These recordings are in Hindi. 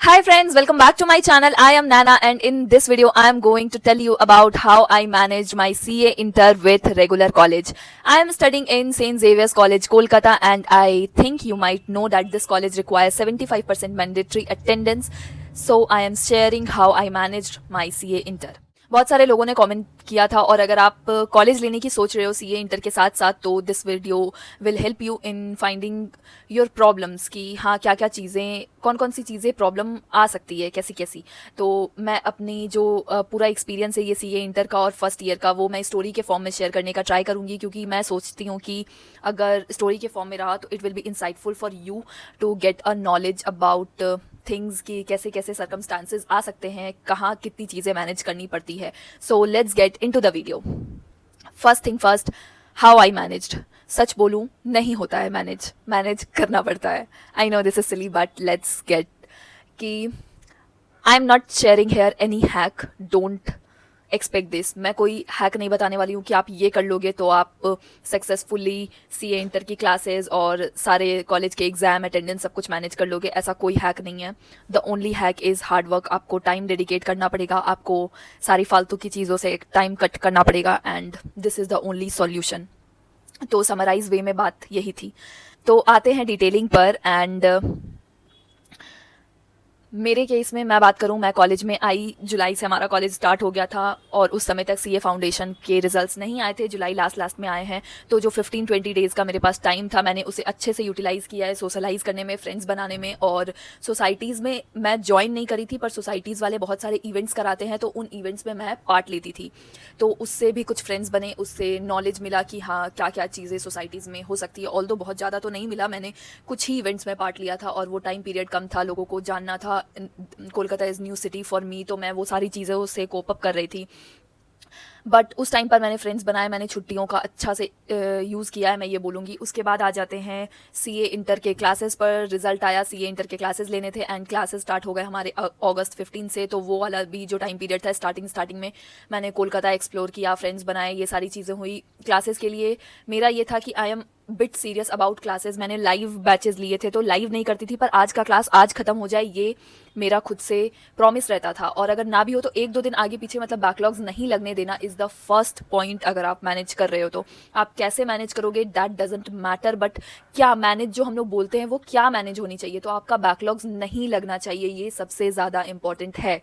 Hi friends, welcome back to my channel. I am Nana and in this video I am going to tell you about how I managed my CA inter with regular college. I am studying in St.xaviers College Kolkata and I think you might know that this college requires 75% mandatory attendance. So I am sharing how I managed my CA inter. बहुत सारे लोगों ने कमेंट किया था और अगर आप कॉलेज लेने की सोच रहे हो सीए इंटर के साथ साथ तो this video will help you in finding your problems कि हाँ क्या क्या चीज़ें कौन कौन सी चीज़ें प्रॉब्लम आ सकती है कैसी कैसी। तो मैं अपनी जो पूरा एक्सपीरियंस है ये सीए इंटर का और फर्स्ट ईयर का वो मैं स्टोरी के फॉर्म में शेयर करने का ट्राई करूँगी क्योंकि मैं सोचती हूँ कि अगर स्टोरी के फॉर्म में रहा तो it will be insightful for you to get a knowledge about things की कैसे कैसे सर्कमस्टांसेस आ सकते हैं, कहाँ कितनी चीज़ें मैनेज करनी पड़ती है। So let's get into the video. First thing first, how I managed. सच बोलूँ नहीं होता है मैनेज करना पड़ता है। I know this is silly but let's get कि I am not sharing hair any hack, don't expect this. मैं कोई हैक नहीं बताने वाली हूँ कि आप ये कर लोगे तो आप सक्सेसफुली सीए इंटर की क्लासेस और सारे कॉलेज के एग्जाम अटेंडेंस सब कुछ मैनेज कर लोगे, ऐसा कोई हैक नहीं है। The only hack is hard work. आपको टाइम डेडिकेट करना पड़ेगा, आपको सारी फालतू की चीज़ों से टाइम कट करना पड़ेगा and this is the only solution. तो समराइज वे में बात यही थी। तो आते हैं डिटेलिंग पर एंड मेरे केस में मैं बात करूं, मैं कॉलेज में आई, जुलाई से हमारा कॉलेज स्टार्ट हो गया था और उस समय तक सीए फाउंडेशन के रिजल्ट्स नहीं आए थे, जुलाई लास्ट में आए हैं। तो जो 15-20 डेज़ का मेरे पास टाइम था मैंने उसे अच्छे से यूटिलाइज़ किया है सोशलाइज़ करने में, फ्रेंड्स बनाने में। और सोसाइटीज़ में मैं ज्वाइन नहीं करी थी पर सोसाइटीज़ वाले बहुत सारे इवेंट्स कराते हैं तो उन इवेंट्स में मैं पार्ट लेती थी। तो उससे भी कुछ फ्रेंड्स बने, उससे नॉलेज मिला कि हाँ क्या क्या चीज़ें सोसाइटीज़ में हो सकती है। ऑल्दो बहुत ज़्यादा तो नहीं मिला, मैंने कुछ ही इवेंट्स में पार्ट लिया था और वो टाइम पीरियड कम था, लोगों को जानना था। Kolkata is new city for me, तो मैं वो सारी चीज़ें से कोप अप कर रही थी। बट उस टाइम पर मैंने फ्रेंड्स बनाए, मैंने छुट्टियों का अच्छा से यूज़ किया है, मैं ये बोलूँगी। उसके बाद आ जाते हैं सीए इंटर के क्लासेस पर। रिजल्ट आया, सीए इंटर के क्लासेस लेने थे एंड क्लासेस स्टार्ट हो गए हमारे अगस्त 15 से। तो वो वाला भी जो टाइम पीरियड था स्टार्टिंग में मैंने कोलकाता एक्सप्लोर किया, फ्रेंड्स बनाए, ये सारी चीज़ें हुई। क्लासेस के लिए मेरा ये था कि I M bit serious about classes. मैंने लाइव बैचेस लिए थे तो लाइव नहीं करती थी पर आज का क्लास आज ख़त्म हो जाए ये मेरा खुद से प्रॉमिस रहता था। और अगर ना भी हो तो 1-2 दिन आगे पीछे, मतलब बैकलॉग्स नहीं लगने देना इज़ द फर्स्ट पॉइंट। अगर आप मैनेज कर रहे हो तो आप कैसे मैनेज करोगे दैट डजेंट मैटर, बट क्या मैनेज जो हम लोग बोलते हैं वो क्या मैनेज होनी चाहिए। तो आपका बैकलॉग्स नहीं लगना चाहिए, ये सबसे ज़्यादा इंपॉर्टेंट है।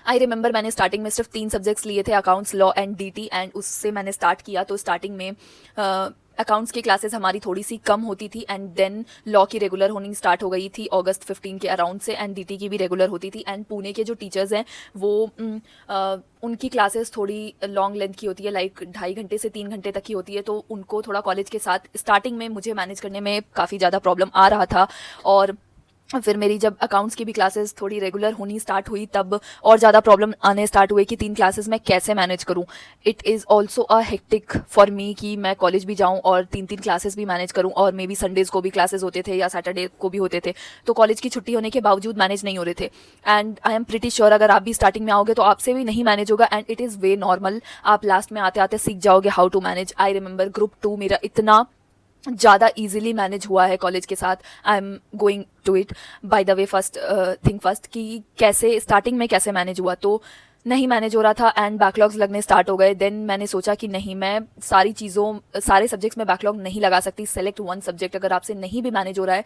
आई रिमेंबर मैंने स्टार्टिंग में सिर्फ 3 सब्जेक्ट्स लिए थे, accounts, law and DT, and उससे मैंने स्टार्ट किया। तो स्टार्टिंग में अकाउंट्स की क्लासेस हमारी थोड़ी सी कम होती थी एंड देन लॉ की रेगुलर होनी स्टार्ट हो गई थी अगस्त 15 के अराउंड से, एंड डीटी की भी रेगुलर होती थी। एंड पुणे के जो टीचर्स हैं वो उनकी क्लासेस थोड़ी लॉन्ग लेंथ की होती है, लाइक 2.5 घंटे से 3 घंटे तक की होती है। तो उनको थोड़ा कॉलेज के साथ स्टार्टिंग में मुझे मैनेज करने में काफ़ी ज़्यादा प्रॉब्लम आ रहा था। और फिर मेरी जब अकाउंट्स की भी क्लासेस थोड़ी रेगुलर होनी स्टार्ट हुई तब और ज़्यादा प्रॉब्लम आने स्टार्ट हुए कि 3 क्लासेस मैं कैसे मैनेज करूं। It is also a hectic for me कि मैं कॉलेज भी जाऊं और 3 क्लासेस भी मैनेज करूं, और मे बी संडेज़ को भी क्लासेस होते थे या सैटरडे को भी होते थे। तो कॉलेज की छुट्टी होने के बावजूद मैनेज नहीं हो रहे थे। And I am pretty sure अगर आप भी स्टार्टिंग में आओगे तो आपसे भी नहीं मैनेज होगा and it is way normal. आप लास्ट में आते आते सीख जाओगे how to manage. I remember group 2 मेरा इतना ज़्यादा ईजिली मैनेज हुआ है कॉलेज के साथ। I am going to it. By the way first thing first कि कैसे स्टार्टिंग में कैसे मैनेज हुआ, तो नहीं मैनेज हो रहा था एंड बैकलॉग्स लगने स्टार्ट हो गए। देन मैंने सोचा कि नहीं, मैं सारे सब्जेक्ट्स में बैकलॉग नहीं लगा सकती। Select 1 subject. अगर आपसे नहीं भी मैनेज हो रहा है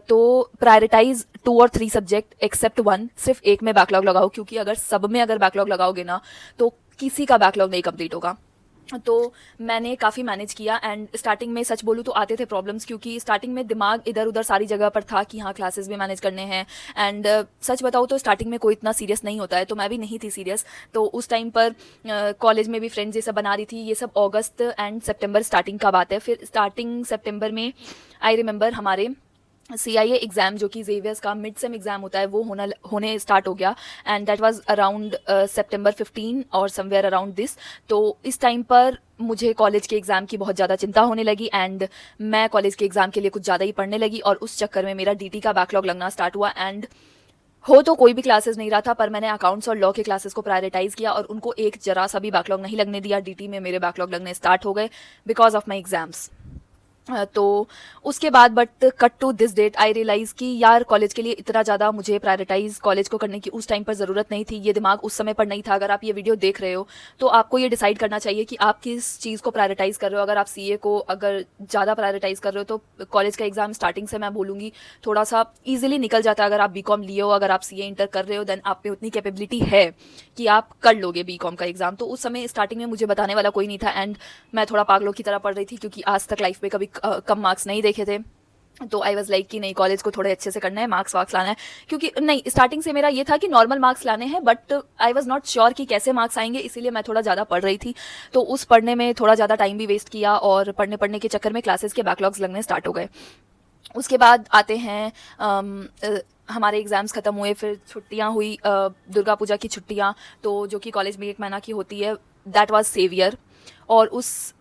तो प्रायोरिटाइज 2 और 3 सब्जेक्ट एक्सेप्ट 1, सिर्फ एक में बैकलॉग लगाओ, क्योंकि अगर सब में अगर बैकलॉग लगाओगे ना तो किसी का बैकलॉग नहीं कंप्लीट होगा। तो मैंने काफ़ी मैनेज किया एंड स्टार्टिंग में सच बोलूँ तो आते थे प्रॉब्लम्स, क्योंकि स्टार्टिंग में दिमाग इधर उधर सारी जगह पर था कि हाँ क्लासेस भी मैनेज करने हैं। एंड सच बताऊँ तो स्टार्टिंग में कोई इतना सीरियस नहीं होता है, तो मैं भी नहीं थी सीरियस। तो उस टाइम पर कॉलेज में भी फ्रेंड्स ये सब बना रही थी। ये सब अगस्त एंड सितंबर स्टार्टिंग का बात है। फिर स्टार्टिंग सितंबर में आई रिमेंबर हमारे CIA एग्ज़ाम, जो कि जेवियर्स का मिड सेम एग्ज़ाम होता है, वो होने स्टार्ट हो गया एंड दैट वाज अराउंड सितंबर 15 और समवेयर अराउंड दिस। तो इस टाइम पर मुझे कॉलेज के एग्ज़ाम की बहुत ज़्यादा चिंता होने लगी एंड मैं कॉलेज के एग्ज़ाम के लिए कुछ ज़्यादा ही पढ़ने लगी और उस चक्कर में मेरा डीटी का बैकलॉग लगना स्टार्ट हुआ। एंड हो तो कोई भी क्लासेस नहीं रहा था पर मैंने अकाउंट्स और लॉ के क्लासेस को प्रायोरिटाइज़ किया और उनको एक जरा सा भी बैकलॉग नहीं लगने दिया। डीटी में मेरे बैकलॉग लगने स्टार्ट हो गए बिकॉज ऑफ माई एग्ज़ाम्स। तो उसके बाद but cut to this date I realise कि यार कॉलेज के लिए इतना ज़्यादा मुझे प्रायोरिटाइज़ कॉलेज को करने की उस टाइम पर ज़रूरत नहीं थी, ये दिमाग उस समय पर नहीं था। अगर आप ये वीडियो देख रहे हो तो आपको ये डिसाइड करना चाहिए कि आप किस चीज़ को प्रायोरिटाइज़ कर रहे हो। अगर आप सीए को अगर ज़्यादा प्रायोरिटाइज़ कर रहे हो तो कॉलेज का एग्ज़ाम स्टार्टिंग से मैं बोलूँगी थोड़ा सा ईजिली निकल जाता है। अगर आप बीकॉम लिए हो, अगर आप सीए इंटर कर रहे हो, देन आप में उतनी कैपेबिलिटी है कि आप कर लोगे बीकॉम का एग्ज़ाम। तो उस समय स्टार्टिंग में मुझे बताने वाला कोई नहीं था एंड मैं थोड़ा पागलों की तरह पढ़ रही थी क्योंकि आज तक लाइफ में कभी कम मार्क्स नहीं देखे थे। तो आई वॉज लाइक कि नहीं, कॉलेज को थोड़े अच्छे से करना है, मार्क्स वार्क्स लाना है। क्योंकि नहीं, स्टार्टिंग से मेरा ये था कि नॉर्मल मार्क्स लाने हैं, but I was not sure कि कैसे मार्क्स आएंगे, इसीलिए मैं थोड़ा ज़्यादा पढ़ रही थी। तो उस पढ़ने में थोड़ा ज़्यादा टाइम भी वेस्ट किया और पढ़ने के चक्कर में क्लासेस के बैकलॉग्स लगने स्टार्ट हो गए। उसके बाद आते हैं हमारे एग्ज़ाम्स ख़त्म हुए, फिर छुट्टियां हुई, दुर्गा पूजा की छुट्टियां, तो जो कि कॉलेज में 1 महीना की होती है, दैट वाज सेवियर। और उस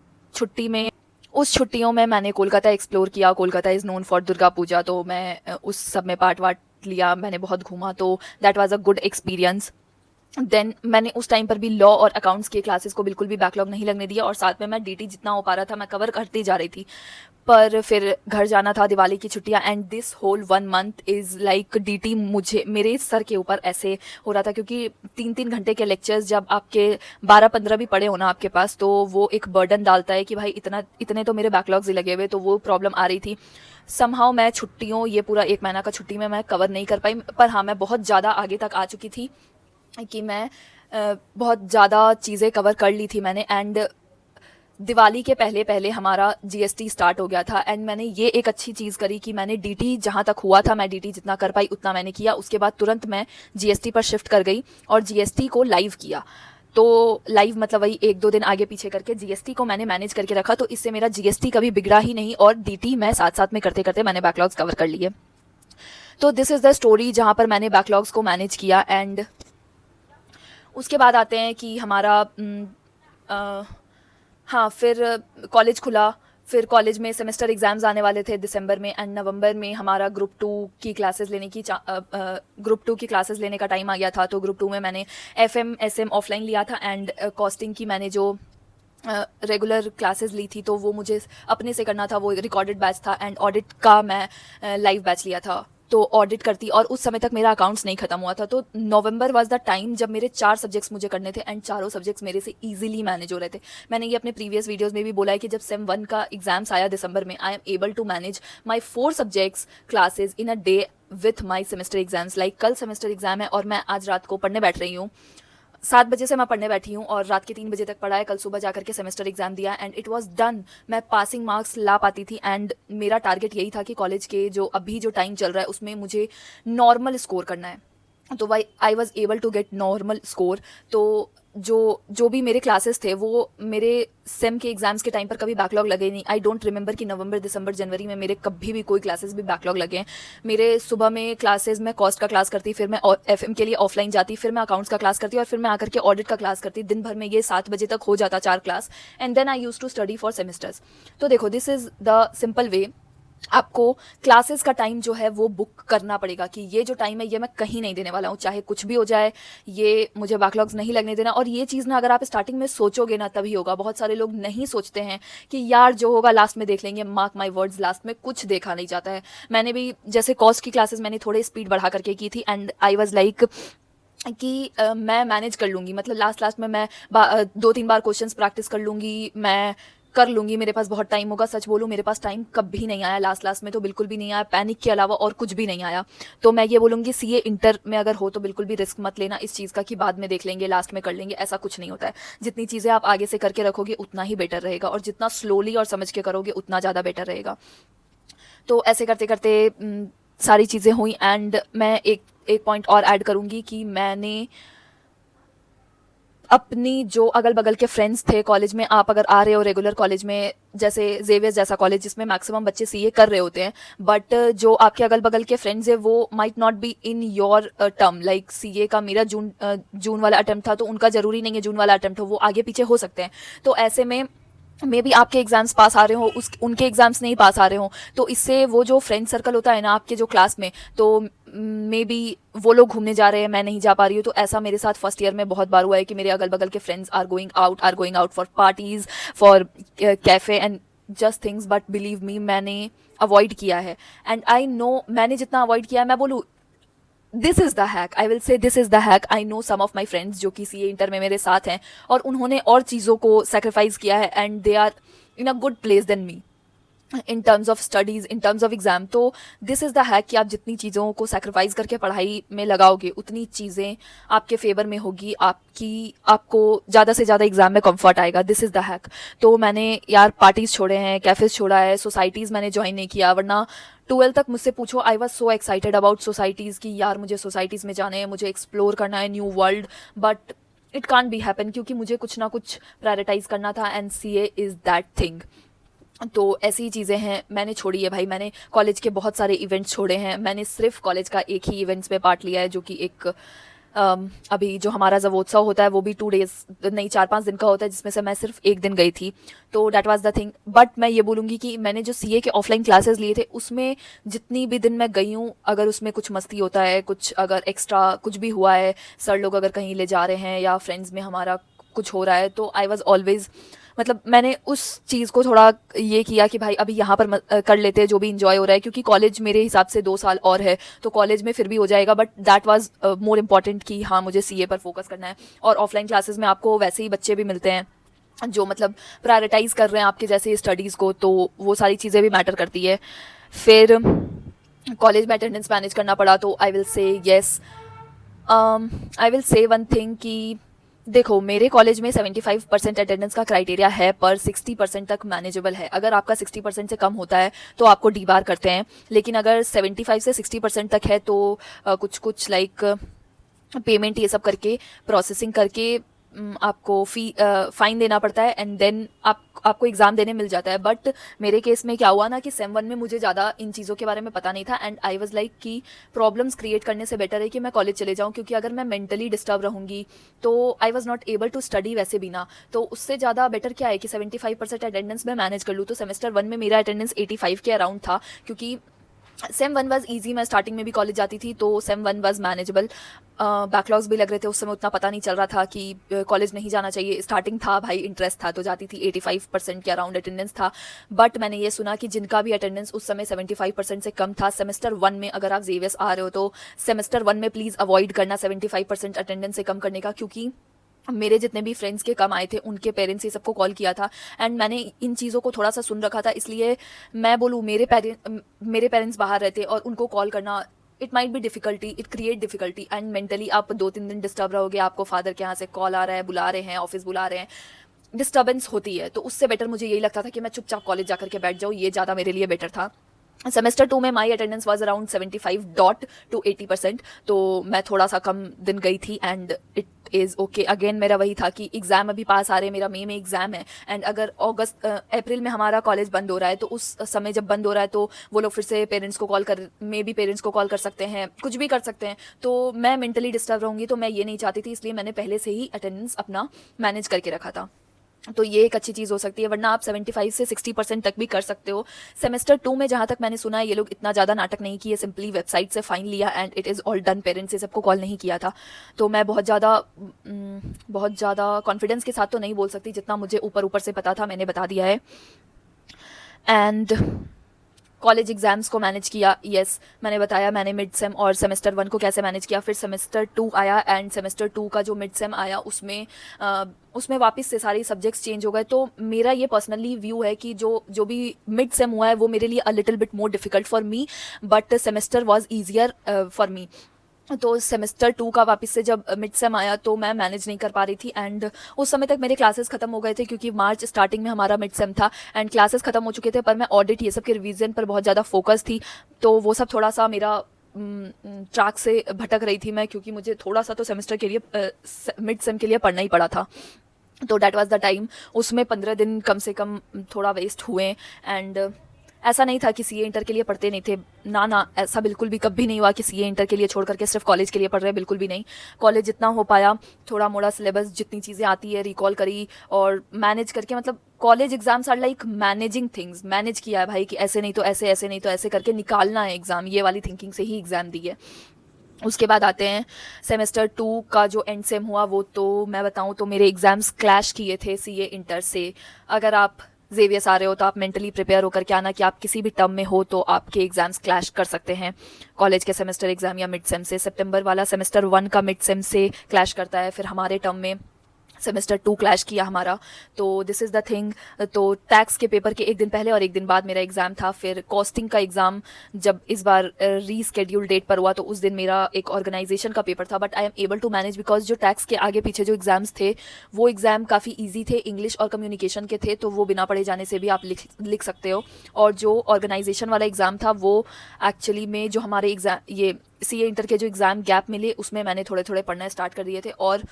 छुट्टियों में मैंने कोलकाता एक्सप्लोर किया। Kolkata is known for Durga Puja, तो मैं उस सब में पार्ट वार्ट लिया, मैंने बहुत घूमा, तो that was a good experience. देन मैंने उस टाइम पर भी लॉ और अकाउंट्स के क्लासेस को बिल्कुल भी बैकलॉग नहीं लगने दिया और साथ में मैं डीटी जितना हो पा रहा था मैं कवर करती जा रही थी। पर फिर घर जाना था, दिवाली की छुट्टियां, and this whole 1 month is like DT मुझे मेरे सर के ऊपर ऐसे हो रहा था क्योंकि 3-3 घंटे के लेक्चर्स जब आपके 12-15 भी पड़े हो ना आपके पास, तो वो एक बर्डन डालता है कि भाई इतने तो मेरे बैकलॉग्स ही लगे हुए, तो वो प्रॉब्लम आ रही थी। समहाउ मैं छुट्टियों, ये पूरा 1 महीना का छुट्टी में मैं कवर नहीं कर पाई, पर हाँ मैं बहुत ज़्यादा आगे तक आ चुकी थी कि मैं बहुत ज़्यादा चीज़ें कवर कर ली थी मैंने। एंड दिवाली के पहले पहले हमारा जीएसटी स्टार्ट हो गया था एंड मैंने ये एक अच्छी चीज़ करी कि मैंने डीटी जहाँ तक हुआ था, मैं डीटी जितना कर पाई उतना मैंने किया। उसके बाद तुरंत मैं जीएसटी पर शिफ्ट कर गई और जीएसटी को लाइव किया। तो लाइव मतलब वही 1-2 दिन आगे पीछे करके जीएसटी को मैंने मैनेज करके रखा, तो इससे मेरा जीएसटी कभी बिगड़ा ही नहीं और डीटी मैं साथ साथ में करते करते मैंने बैकलॉग्स कवर कर लिए। तो दिस इज़ द स्टोरी जहाँ पर मैंने बैकलॉग्स को मैनेज किया। एंड उसके बाद आते हैं कि हमारा हाँ, फिर कॉलेज खुला, फिर कॉलेज में सेमेस्टर एग्ज़ाम्स आने वाले थे दिसंबर में, एंड नवंबर में हमारा ग्रुप 2 की क्लासेस लेने का टाइम आ गया था। तो ग्रुप 2 में मैंने एफएम एसएम ऑफलाइन लिया था एंड कॉस्टिंग की मैंने जो रेगुलर क्लासेस ली थी तो वो मुझे अपने से करना था, वो रिकॉर्डेड बैच था। एंड ऑडिट का मैं लाइव बैच लिया था, तो ऑडिट करती, और उस समय तक मेरा अकाउंट्स नहीं खत्म हुआ था। तो नवंबर वाज द टाइम जब मेरे 4 सब्जेक्ट्स मुझे करने थे एंड चारों सब्जेक्ट्स मेरे से इजीली मैनेज हो रहे थे। मैंने ये अपने प्रीवियस वीडियोस में भी बोला है कि जब सेम 1 का एग्जाम्स आया दिसंबर में, I am able to manage my 4 subjects classes in a day with my semester exams. Like कल सेमेस्टर एग्जाम है और मैं आज रात को पढ़ने बैठ रही हूँ, 7 बजे से मैं पढ़ने बैठी हूँ और रात के 3 बजे तक पढ़ा है। कल सुबह जाकर के सेमेस्टर एग्जाम दिया एंड इट वाज डन। मैं पासिंग मार्क्स ला पाती थी एंड मेरा टारगेट यही था कि कॉलेज के जो अभी जो टाइम चल रहा है उसमें मुझे नॉर्मल स्कोर करना है। तो why I was able to get normal score. तो जो भी मेरे क्लासेस थे वो मेरे सेम के एग्जाम्स के टाइम पर कभी बैकलॉग लगे नहीं। आई डोंट रिमेंबर कि नवंबर दिसंबर जनवरी में मेरे कभी भी कोई क्लासेस भी बैकलॉग लगे हैं। मेरे सुबह में क्लासेस, मैं कॉस्ट का क्लास करती, फिर मैं एफएम के लिए ऑफलाइन जाती, फिर मैं अकाउंट्स का क्लास करती और फिर मैं आकर के ऑडिट का क्लास करती। दिन भर में ये 7 बजे तक हो जाता 4 class, and then I use to study for semesters. तो देखो, this is the simple way. आपको क्लासेस का टाइम जो है वो बुक करना पड़ेगा कि ये जो टाइम है ये मैं कहीं नहीं देने वाला हूँ, चाहे कुछ भी हो जाए, ये मुझे बैकलॉग्स नहीं लगने देना। और ये चीज़ ना अगर आप स्टार्टिंग में सोचोगे ना तभी होगा। बहुत सारे लोग नहीं सोचते हैं कि यार जो होगा लास्ट में देख लेंगे। मार्क माई वर्ड्स, लास्ट में कुछ देखा नहीं जाता है। मैंने भी जैसे कॉस्ट की क्लासेस मैंने थोड़े स्पीड बढ़ा करके की थी एंड आई वॉज लाइक कि मैं मैनेज कर लूँगी, मतलब लास्ट में मैं 2-3 बार क्वेश्चंस प्रैक्टिस कर लूँगी, मैं कर लूँगी, मेरे पास बहुत टाइम होगा। सच बोलूँ, मेरे पास टाइम कभी नहीं आया, लास्ट में तो बिल्कुल भी नहीं आया, पैनिक के अलावा और कुछ भी नहीं आया। तो मैं ये बोलूँगी सीए इंटर में अगर हो तो बिल्कुल भी रिस्क मत लेना इस चीज़ का कि बाद में देख लेंगे, लास्ट में कर लेंगे, ऐसा कुछ नहीं होता है। जितनी चीज़ें आप आगे से करके रखोगे उतना ही बेटर रहेगा और जितना स्लोली और समझ के करोगे उतना ज़्यादा बेटर रहेगा। तो ऐसे करते करते सारी चीज़ें हुई एंड मैं एक पॉइंट और ऐड करूँगी कि मैंने अपनी जो अगल बगल के फ्रेंड्स थे कॉलेज में, आप अगर आ रहे हो रेगुलर कॉलेज में, जैसे जेवियर्स जैसा कॉलेज जिसमें मैक्सिमम बच्चे सीए कर रहे होते हैं, बट जो आपके अगल बगल के फ्रेंड्स है वो might not be in your term. Like CA का मेरा जून वाला अटेम्प्ट था, तो उनका जरूरी नहीं है जून वाला अटेम्प्ट हो, वो आगे पीछे हो सकते हैं। तो ऐसे में मे बी आपके एग्जाम्स पास आ रहे हो, उनके एग्जाम्स नहीं पास आ रहे हो, तो इससे वो जो फ्रेंड सर्कल होता है ना आपके जो क्लास में, तो मे बी वो लोग घूमने जा रहे हैं, मैं नहीं जा पा रही हूँ। तो ऐसा मेरे साथ फर्स्ट ईयर में बहुत बार हुआ है कि मेरे अगल बगल के friends are going out for parties, for cafe and just things, but believe me मैंने अवॉइड किया है, एंड आई नो मैंने जितना अवॉइड किया है, मैं बोलूँ this is the hack, I will say this is the hack. I know some of my friends जो कि सी ए इंटर में मेरे साथ हैं और उन्होंने और चीज़ों को सेक्रीफाइस किया है and they are in a good place then me in terms of studies, in terms of exam. तो दिस इज़ द हैक कि आप जितनी चीज़ों को सेक्रीफाइस करके पढ़ाई में लगाओगे उतनी चीज़ें आपके फेवर में होगी, आपको ज़्यादा से ज़्यादा एग्ज़ाम में कंफर्ट आएगा। This is the hack. तो मैंने यार पार्टीज़ छोड़े हैं, कैफ़ेज़ छोड़ा है, सोसाइटीज़ मैंने ज्वाइन नहीं किया, वरना 12 तक मुझसे पूछो I was so excited about societies कि यार मुझे सोसाइटीज़ में जाना है, मुझे एक्सप्लोर करना है new world, but it can't be happen क्योंकि मुझे कुछ ना कुछ प्रायोरिटाइज करना था and C A is that thing. तो ऐसी ही चीज़ें हैं, मैंने छोड़ी है भाई। मैंने कॉलेज के बहुत सारे इवेंट्स छोड़े हैं, मैंने सिर्फ कॉलेज का एक ही इवेंट्स में पार्ट लिया है जो कि एक अभी जो हमारा जवोत्सव होता है वो भी 2 डेज नहीं 4-5 दिन का होता है, जिसमें से मैं सिर्फ एक दिन गई थी। तो that was the thing. But मैं ये बोलूँगी कि मैंने जो सीए के ऑफलाइन क्लासेस लिए थे उसमें जितनी भी दिन मैं गई हूँ, अगर उसमें कुछ मस्ती होता है, कुछ अगर एक्स्ट्रा कुछ भी हुआ है, सर लोग अगर कहीं ले जा रहे हैं या फ्रेंड्स में हमारा कुछ हो रहा है, तो आई वॉज ऑलवेज मतलब मैंने उस चीज़ को थोड़ा ये किया कि भाई अभी यहाँ पर कर लेते हैं जो भी इंजॉय हो रहा है, क्योंकि कॉलेज मेरे हिसाब से 2 साल और है तो कॉलेज में फिर भी हो जाएगा, but that was more important कि हाँ मुझे सीए पर फोकस करना है। और ऑफलाइन क्लासेस में आपको वैसे ही बच्चे भी मिलते हैं जो मतलब प्रायोरिटाइज कर रहे हैं आपके जैसे स्टडीज़ को, तो वो सारी चीज़ें भी मैटर करती है। फिर कॉलेज में अटेंडेंस मैनेज करना पड़ा, तो आई विल से येस, आई विल से वन थिंग कि देखो मेरे कॉलेज में 75% अटेंडेंस का क्राइटेरिया है, पर 60% तक मैनेजेबल है। अगर आपका 60% से कम होता है तो आपको डी बार करते हैं, लेकिन अगर 75 से 60% तक है तो कुछ कुछ लाइक पेमेंट ये सब करके प्रोसेसिंग करके आपको फाइन देना पड़ता है एंड देन आपको एग्ज़ाम देने मिल जाता है। बट मेरे केस में क्या हुआ ना कि सेम 1 में मुझे ज़्यादा इन चीज़ों के बारे में पता नहीं था एंड आई वाज लाइक कि प्रॉब्लम्स क्रिएट करने से बेटर है कि मैं कॉलेज चले जाऊँ, क्योंकि अगर मैं मेंटली डिस्टर्ब रहूँगी तो I was not able to study वैसे भी ना। तो उससे ज़्यादा बेटर क्या है कि 75% अटेंडेंस में मैनेज कर लूँ। तो सेमेस्टर 1 में मेरा अटेंडेंस 85 के अराउंड था, क्योंकि सेम 1 वाज ईजी, मैं स्टार्टिंग में भी कॉलेज जाती थी तो सेम 1 वाज मैनेजेबल। बैकलॉग्स भी लग रहे थे उस समय, उतना पता नहीं चल रहा था कि कॉलेज नहीं जाना चाहिए। स्टार्टिंग था भाई, इंटरेस्ट था तो जाती थी, 85% के अराउंड अटेंडेंस था। बट मैंने ये सुना कि जिनका भी अटेंडेंस उस समय 75% से कम था, सेमेस्टर 1 में अगर आप जेवियर्स आ रहे हो तो सेमेस्टर 1 में प्लीज़ अवॉइड करना 75% अटेंडेंस से कम करने का, क्योंकि मेरे जितने भी फ्रेंड्स के कम आए थे उनके पेरेंट्स ये सबको कॉल किया था एंड मैंने इन चीज़ों को थोड़ा सा सुन रखा था। इसलिए मैं बोलूँ मेरे पेरेंट्स बाहर रहते और उनको कॉल करना, it might be difficulty, it create difficulty and mentally आप 2-3 दिन डिस्टर्ब रहोगे। आपको फादर के यहाँ से कॉल आ रहा है, बुला रहे हैं, ऑफिस बुला रहे हैं, डिस्टर्बेंस होती है। तो उससे बेटर मुझे यही लगता था कि मैं चुपचाप कॉलेज जाकर के बैठ जाऊँ, ये ज़्यादा मेरे लिए बेटर था। सेमेस्टर 2 में my attendance was around 75 dot to 80%, तो मैं थोड़ा सा कम दिन गई थी and it is okay. Again मेरा वही था कि एग्ज़ाम अभी पास आ रहे हैं, मेरा मई में एग्ज़ाम है एंड अगर अप्रैल में हमारा कॉलेज बंद हो रहा है तो उस समय जब बंद हो रहा है तो वो लोग फिर से पेरेंट्स को कॉल कर, मे बी पेरेंट्स को कॉल कर सकते हैं, कुछ भी कर सकते हैं। तो मैं मेंटली डिस्टर्ब रहूँगी, तो मैं ये नहीं चाहती थी, इसलिए मैंने पहले से ही अटेंडेंस अपना मैनेज करके रखा था। तो ये एक अच्छी चीज़ हो सकती है, वरना आप 75 से 60% तक भी कर सकते हो। सेमेस्टर 2 में जहाँ तक मैंने सुना है ये लोग इतना ज़्यादा नाटक नहीं किए, सिंपली वेबसाइट से फाइन लिया and it is all done. Parents से सबको कॉल नहीं किया था। तो मैं बहुत ज़्यादा कॉन्फिडेंस के साथ तो नहीं बोल सकती, जितना मुझे ऊपर ऊपर से पता था मैंने बता दिया है। एंड कॉलेज एग्ज़ाम्स को मैनेज किया, यस मैंने बताया मैंने मिड सेम और सेमेस्टर 1 को कैसे मैनेज किया। फिर सेमेस्टर 2 आया एंड सेमेस्टर 2 का जो मिड सेम आया उसमें वापस से सारे सब्जेक्ट्स चेंज हो गए। तो मेरा ये पर्सनली व्यू है कि जो भी मिड सेम हुआ है वो मेरे लिए a little bit more difficult for me, but semester was easier for me. तो सेमेस्टर 2 का वापस से जब मिड सेम आया तो मैं मैनेज नहीं कर पा रही थी एंड उस समय तक मेरे क्लासेस खत्म हो गए थे, क्योंकि मार्च स्टार्टिंग में हमारा मिड सेम था एंड क्लासेस खत्म हो चुके थे, पर मैं ऑडिट ये सब के रिवीजन पर बहुत ज़्यादा फोकस थी। तो वो सब थोड़ा सा मेरा ट्रैक से भटक रही थी मैं, क्योंकि मुझे थोड़ा सा तो सेमेस्टर के लिए मिड सेम के लिए पढ़ना ही पड़ा था। तो डैट वाज द टाइम, उसमें 15 दिन कम से कम थोड़ा वेस्ट हुए एंड ऐसा नहीं था कि सीए इंटर के लिए पढ़ते नहीं थे, ना ऐसा बिल्कुल भी कभी नहीं हुआ कि सीए इंटर के लिए छोड़ करके सिर्फ कॉलेज के लिए पढ़ रहे हैं, बिल्कुल भी नहीं। कॉलेज जितना हो पाया थोड़ा मोड़ा सिलेबस जितनी चीज़ें आती है रिकॉल करी और मैनेज करके, मतलब college exams are like managing things, manage किया है भाई कि ऐसे नहीं तो ऐसे, ऐसे नहीं तो ऐसे करके निकालना है एग्ज़ाम, ये वाली थिंकिंग से ही एग्ज़ाम दी है। उसके बाद आते हैं सेमेस्टर 2 का जो एंड सेम हुआ, वो तो मैं बताऊं तो मेरे एग्ज़ाम्स क्लैश किए थे सीए इंटर से। अगर आप जेवियर्स आ रहे हो तो आप मेंटली प्रिपेयर होकर के आना कि आप किसी भी टर्म में हो तो आपके एग्जाम्स क्लैश कर सकते हैं कॉलेज के सेमेस्टर एग्जाम या मिड सेम से। सितंबर वाला सेमेस्टर 1 का मिड सेम से क्लैश करता है, फिर हमारे टर्म में सेमेस्टर 2 क्लैश किया हमारा। तो दिस इज़ द थिंग। तो टैक्स के पेपर के एक दिन पहले और एक दिन बाद मेरा एग्ज़ाम था। फिर कॉस्टिंग का एग्ज़ाम जब इस बार रीस्केड्यूल डेट पर हुआ तो उस दिन मेरा एक ऑर्गेनाइजेशन का पेपर था, but I am able to manage because जो टैक्स के आगे पीछे जो एग्ज़ाम्स थे वो एग्ज़ाम काफ़ी ईजी थे, इंग्लिश और कम्युनिकेशन के थे, तो वो बिना पढ़े जाने से भी आप लिख सकते हो। और जो ऑर्गेनाइजेशन वाला एग्ज़ाम था वो एक्चुअली में जो हमारे एग्ज़ाम ये सी इंटर के जो एग्ज़ाम गैप मिले उसमें मैंने थोड़े थोड़े पढ़ना स्टार्ट कर दिए थे। और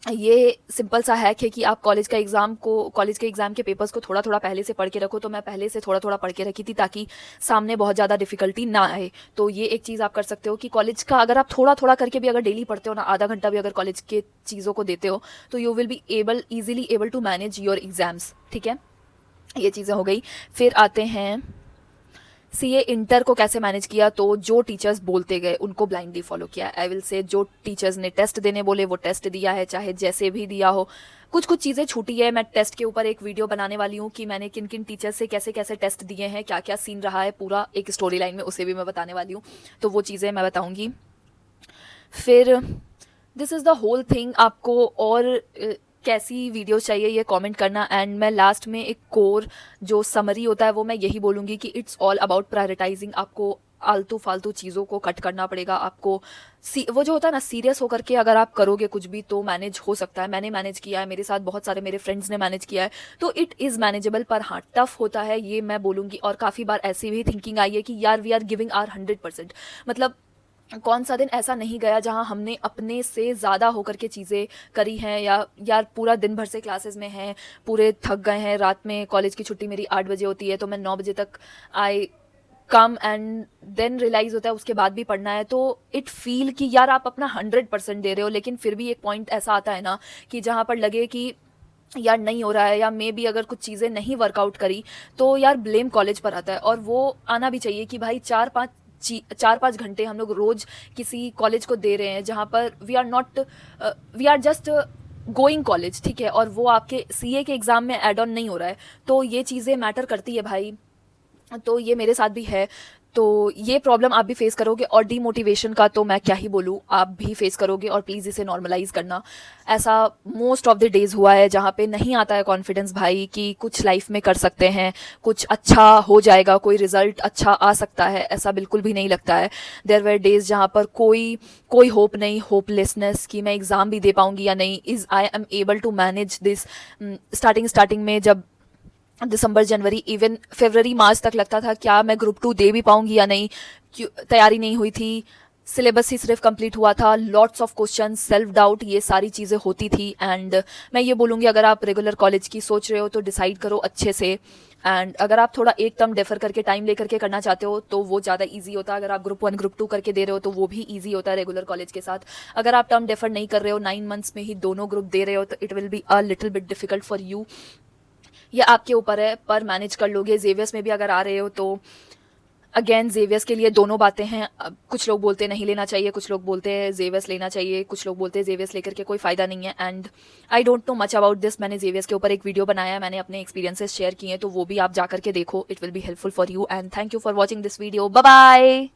ये सिंपल सा हैक है कि आप कॉलेज के एग्ज़ाम के पेपर्स को थोड़ा थोड़ा पहले से पढ़ के रखो। तो मैं पहले से थोड़ा थोड़ा पढ़ के रखी थी ताकि सामने बहुत ज़्यादा डिफिकल्टी ना आए। तो ये एक चीज़ आप कर सकते हो कि कॉलेज का अगर आप थोड़ा थोड़ा करके भी अगर डेली पढ़ते हो ना, आधा घंटा भी अगर कॉलेज के चीज़ों को देते हो तो you will be easily able to manage your exams. ठीक है, ये चीज़ें हो गई। फिर आते हैं सीए इंटर को कैसे मैनेज किया। तो जो टीचर्स बोलते गए उनको ब्लाइंडली फॉलो किया। आई विल से जो टीचर्स ने टेस्ट देने बोले वो टेस्ट दिया है, चाहे जैसे भी दिया हो। कुछ कुछ चीज़ें छूटी है, मैं टेस्ट के ऊपर एक वीडियो बनाने वाली हूँ कि मैंने किन किन टीचर्स से कैसे कैसे टेस्ट दिए हैं, क्या क्या सीन रहा है पूरा एक स्टोरी लाइन में, उसे भी मैं बताने वाली हूँ। तो वो चीज़ें मैं बताऊँगी। फिर this is the whole thing. आपको और कैसी वीडियो चाहिए ये कमेंट करना। एंड मैं लास्ट में एक कोर जो समरी होता है वो मैं यही बोलूँगी कि इट्स ऑल अबाउट प्रायोरिटाइजिंग। आपको आलतू फालतू चीज़ों को कट करना पड़ेगा। आपको वो जो होता है ना, सीरियस होकर के अगर आप करोगे कुछ भी तो मैनेज हो सकता है। मैंने मैनेज किया है, मेरे साथ बहुत सारे मेरे फ्रेंड्स ने मैनेज किया है, तो इट इज़ मैनेजेबल। पर हाँ, टफ होता है ये मैं बोलूँगी। और काफ़ी बार ऐसी भी थिंकिंग आई है कि यार वी आर गिविंग आर 100%। मतलब कौन सा दिन ऐसा नहीं गया जहाँ हमने अपने से ज़्यादा होकर के चीज़ें करी हैं, या यार पूरा दिन भर से क्लासेस में हैं, पूरे थक गए हैं, रात में कॉलेज की छुट्टी मेरी 8 बजे होती है तो मैं 9 बजे तक आई कम एंड देन रियलाइज़ होता है उसके बाद भी पढ़ना है। तो इट फील कि यार आप अपना 100% दे रहे हो, लेकिन फिर भी एक पॉइंट ऐसा आता है ना कि जहाँ पर लगे कि यार नहीं हो रहा है, या मे बी अगर कुछ चीज़ें नहीं वर्कआउट करी तो यार ब्लेम कॉलेज पर आता है। और वो आना भी चाहिए कि भाई 4-5 घंटे हम लोग रोज किसी कॉलेज को दे रहे हैं जहाँ पर we are just going college, ठीक है, और वो आपके सीए के एग्ज़ाम में एड ऑन नहीं हो रहा है। तो ये चीज़ें मैटर करती है भाई। तो ये मेरे साथ भी है। तो ये प्रॉब्लम आप भी फेस करोगे। और डीमोटिवेशन का तो मैं क्या ही बोलूँ, आप भी फेस करोगे। और प्लीज़ इसे नॉर्मलाइज करना। ऐसा मोस्ट ऑफ द डेज हुआ है जहाँ पे नहीं आता है कॉन्फिडेंस भाई कि कुछ लाइफ में कर सकते हैं, कुछ अच्छा हो जाएगा, कोई रिजल्ट अच्छा आ सकता है, ऐसा बिल्कुल भी नहीं लगता है। देयर वर डेज जहाँ पर कोई होप नहीं, होपलेसनेस कि मैं एग्ज़ाम भी दे पाऊँगी या नहीं। I am able to manage this. Starting में जब दिसंबर, जनवरी, इवन फरवरी, मार्च तक लगता था क्या मैं ग्रुप 2 दे भी पाऊंगी या नहीं, तैयारी नहीं हुई थी, सिलेबस ही सिर्फ कंप्लीट हुआ था, lots of question, self doubt, ये सारी चीज़ें होती थी। एंड मैं ये बोलूँगी अगर आप रेगुलर कॉलेज की सोच रहे हो तो डिसाइड करो अच्छे से। एंड अगर आप थोड़ा एक टर्म डेफर करके टाइम लेकर के करना चाहते हो तो वो ज़्यादा इजी होता है। अगर आप ग्रुप 1 ग्रुप 2 करके दे रहे हो तो वो भी इजी होता है रेगुलर कॉलेज के साथ। अगर आप टर्म डेफर नहीं कर रहे हो, 9 मंथ्स में ही दोनों ग्रुप दे रहे हो, तो it will be a little bit difficult for you. ये आपके ऊपर है, पर मैनेज कर लोगे। जेवियर्स में भी अगर आ रहे हो तो अगेन जेवियर्स के लिए दोनों बातें हैं। कुछ लोग बोलते हैं नहीं लेना चाहिए, कुछ लोग बोलते हैं जेवियर्स लेना चाहिए, कुछ लोग बोलते हैं जेवियर्स लेकर के कोई फ़ायदा नहीं है। And I don't know much about this. मैंने जेवियर्स के ऊपर एक वीडियो बनाया है, मैंने अपने एक्सपीरियंसेस शेयर किए हैं, तो वो भी आप जा करके देखो। It will be helpful for you. And thank you for watching this video. Bye bye.